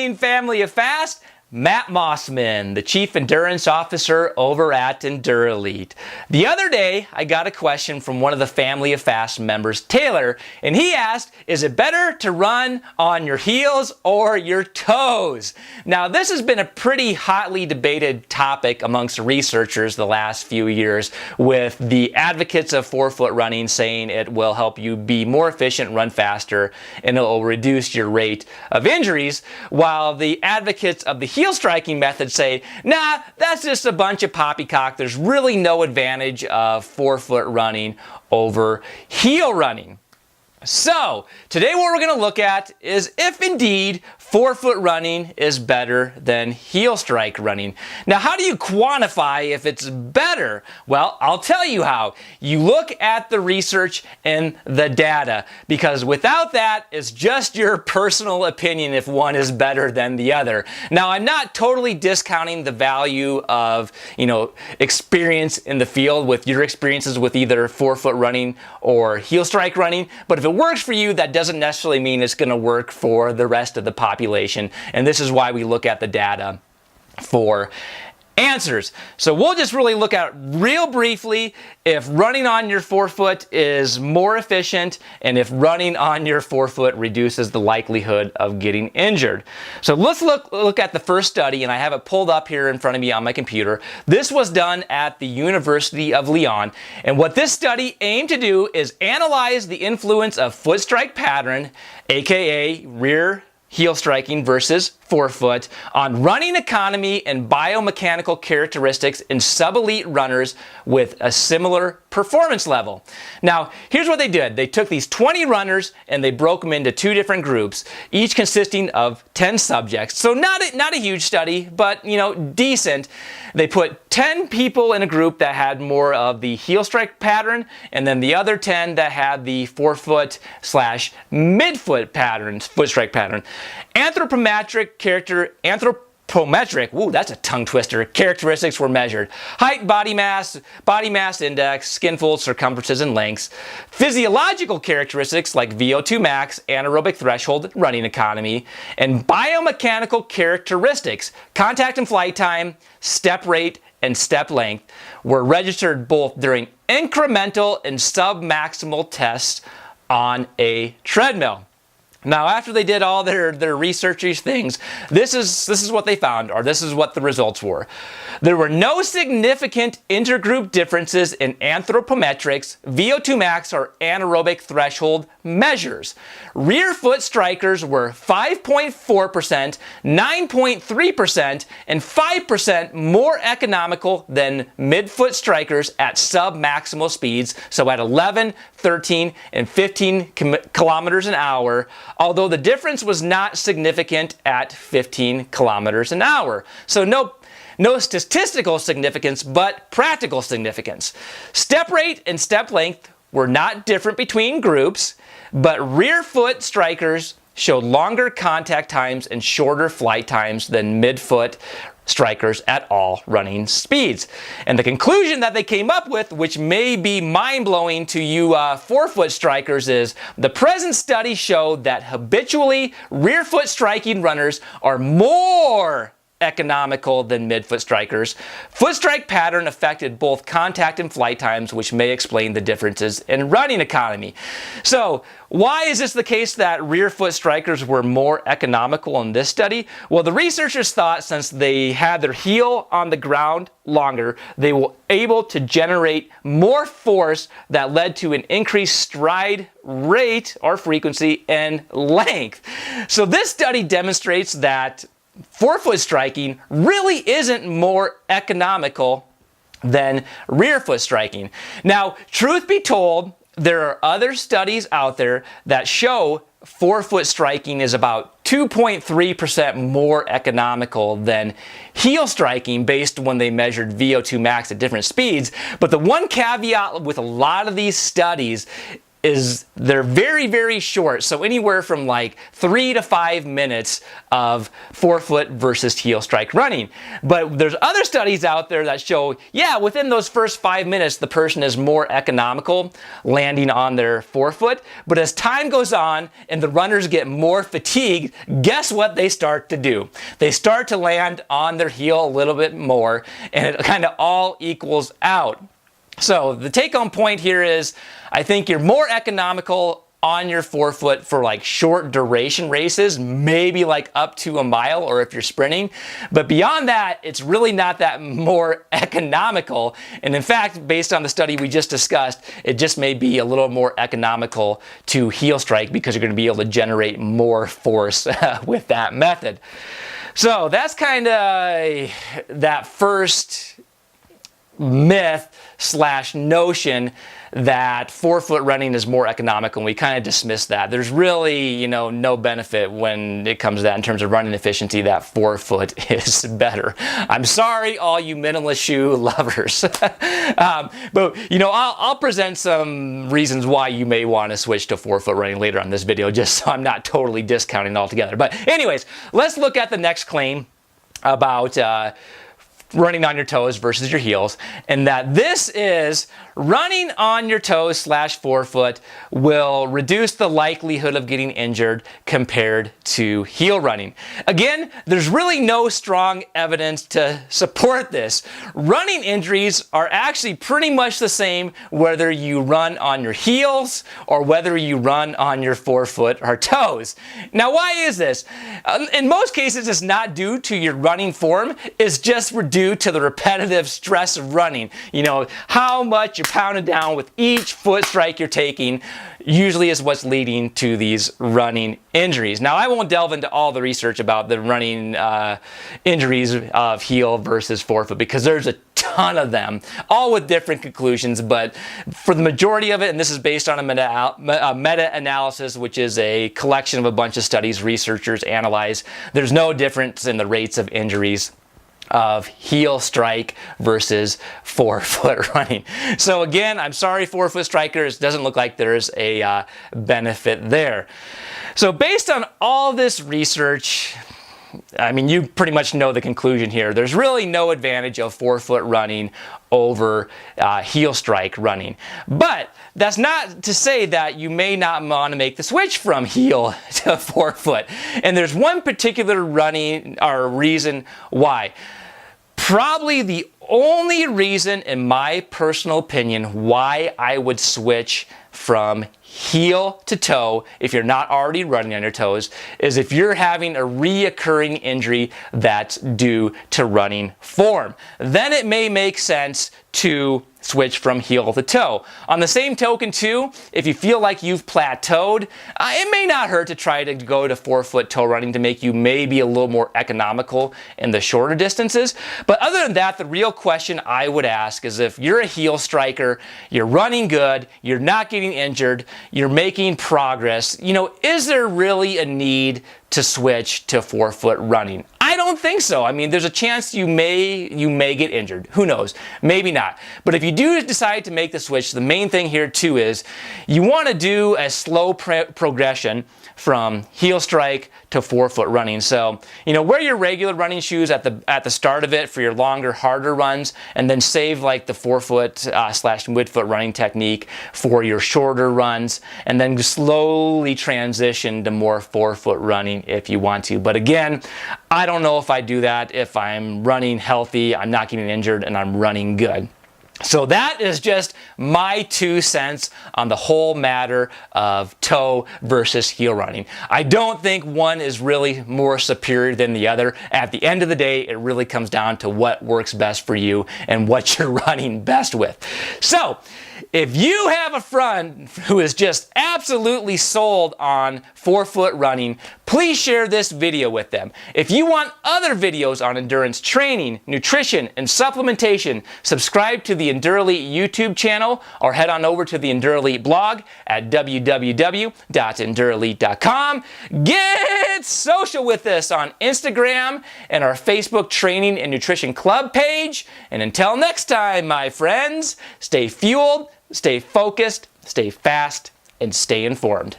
morning, family of Fast. Matt Mossman, the Chief Endurance Officer over at EndurElite. The other day, I got a question from one of the Family of Fast members, Taylor, and he asked, is it better to run on your heels or your toes? Now, this has been a pretty hotly debated topic amongst researchers the last few years, with the advocates of forefoot running saying it will help you be more efficient, run faster, and it will reduce your rate of injuries, while the advocates of the heel striking method say, nah, that's just a bunch of poppycock. There's really no advantage of forefoot running over heel running. So, today what we're going to look at is if indeed forefoot running is better than heel strike running. Now, how do you quantify if it's better? Well, I'll tell you how. You look at the research and the data, because without that, it's just your personal opinion if one is better than the other. Now, I'm not totally discounting the value of, experience in the field with your experiences with either forefoot running or heel strike running, but if it works for you, that doesn't necessarily mean it's going to work for the rest of the population, and this is why we look at the data for answers. So we'll just really look at real briefly if running on your forefoot is more efficient and if running on your forefoot reduces the likelihood of getting injured. So let's look at the first study, and I have it pulled up here in front of me on my computer. This was done at the University of Lyon, and what this study aimed to do is analyze the influence of foot strike pattern, aka rear heel striking versus forefoot, on running economy and biomechanical characteristics in sub-elite runners with a similar performance level. Now, here's what they did. They took these 20 runners and they broke them into two different groups, each consisting of 10 subjects. So not a huge study, but decent. They put 10 people in a group that had more of the heel strike pattern, and then the other 10 that had the forefoot / midfoot pattern, foot strike pattern. Anthropometric, ooh, that's a tongue twister, characteristics were measured. Height, body mass index, skin fold circumferences and lengths. Physiological characteristics like VO2 max, anaerobic threshold, running economy. And biomechanical characteristics, contact and flight time, step rate, and step length were registered both during incremental and submaximal tests on a treadmill. Now, after they did all their researchy things, this is what they found, or this is what the results were. There were no significant intergroup differences in anthropometrics, VO2 max, or anaerobic threshold measures. Rear foot strikers were 5.4%, 9.3%, and 5% more economical than midfoot strikers at sub-maximal speeds, so at 11, 13, and 15 kilometers an hour, although the difference was not significant at 15 kilometers an hour. So no statistical significance, but practical significance. Step rate and step length were not different between groups, but rear foot strikers showed longer contact times and shorter flight times than midfoot strikers at all running speeds. And the conclusion that they came up with, which may be mind-blowing to you forefoot strikers, is the present study showed that habitually rear foot striking runners are more economical than midfoot strikers. Foot strike pattern affected both contact and flight times, which may explain the differences in running economy. So, why is this the case that rear foot strikers were more economical in this study? Well, the researchers thought since they had their heel on the ground longer, they were able to generate more force that led to an increased stride rate or frequency and length. So this study demonstrates that forefoot striking really isn't more economical than rear foot striking. Now, truth be told, there are other studies out there that show forefoot striking is about 2.3% more economical than heel striking based when they measured VO2 max at different speeds. But the one caveat with a lot of these studies is they're very, very short. So anywhere from like 3 to 5 minutes of forefoot versus heel strike running. But there's other studies out there that show, yeah, within those first 5 minutes, the person is more economical landing on their forefoot. But as time goes on and the runners get more fatigued, guess what they start to do? They start to land on their heel a little bit more, and it kind of all equals out. So the take-home point here is, I think you're more economical on your forefoot for like short duration races, maybe like up to a mile or if you're sprinting. But beyond that, it's really not that more economical. And in fact, based on the study we just discussed, it just may be a little more economical to heel strike because you're going to be able to generate more force with that method. So that's kind of that first myth / notion that forefoot running is more economical, and we kind of dismiss that. There's really, no benefit when it comes to that in terms of running efficiency, that forefoot is better. I'm sorry, all you minimalist shoe lovers. But, I'll present some reasons why you may want to switch to forefoot running later on this video, just so I'm not totally discounting altogether. But anyways, let's look at the next claim about running on your toes versus your heels, and that this is running on your toes / forefoot will reduce the likelihood of getting injured compared to heel running. Again, there's really no strong evidence to support this. Running injuries are actually pretty much the same whether you run on your heels or whether you run on your forefoot or toes. Now, why is this? In most cases, it's not due to your running form, it's just due to the repetitive stress of running. How much you're pounded down with each foot strike you're taking usually is what's leading to these running injuries. Now, I won't delve into all the research about the running injuries of heel versus forefoot because there's a ton of them, all with different conclusions, but for the majority of it, and this is based on a meta-analysis, which is a collection of a bunch of studies researchers analyze, there's no difference in the rates of injuries of heel strike versus forefoot running. So again, I'm sorry, forefoot strikers, it doesn't look like there's a benefit there. So based on all this research, you pretty much know the conclusion here. There's really no advantage of forefoot running over heel strike running. But that's not to say that you may not want to make the switch from heel to forefoot. And there's one particular reason why. Probably the only reason, in my personal opinion, why I would switch from heel to toe, if you're not already running on your toes, is if you're having a reoccurring injury that's due to running form. Then it may make sense to switch from heel to toe. On the same token too, if you feel like you've plateaued, it may not hurt to try to go to forefoot toe running to make you maybe a little more economical in the shorter distances. But other than that, the real question I would ask is, if you're a heel striker, you're running good, you're not getting injured, you're making progress, is there really a need to switch to forefoot running? I don't think so. There's a chance you may get injured. Who knows? Maybe not. But if you do decide to make the switch, the main thing here too is you want to do a slow progression from heel strike to forefoot running. So, wear your regular running shoes at the start of it for your longer, harder runs, and then save like the forefoot / midfoot running technique for your shorter runs, and then slowly transition to more forefoot running if you want to. But again, I don't know if I do that if I'm running healthy, I'm not getting injured, and I'm running good. So that is just my 2 cents on the whole matter of toe versus heel running. I don't think one is really more superior than the other. At the end of the day, it really comes down to what works best for you and what you're running best with. So, if you have a friend who is just absolutely sold on forefoot running, please share this video with them. If you want other videos on endurance training, nutrition, and supplementation, subscribe to the Endurelite YouTube channel or head on over to the Endurelite blog at www.endurelite.com. Get social with us on Instagram and our Facebook Training and Nutrition Club page. And until next time, my friends, stay fueled, stay focused, stay fast, and stay informed.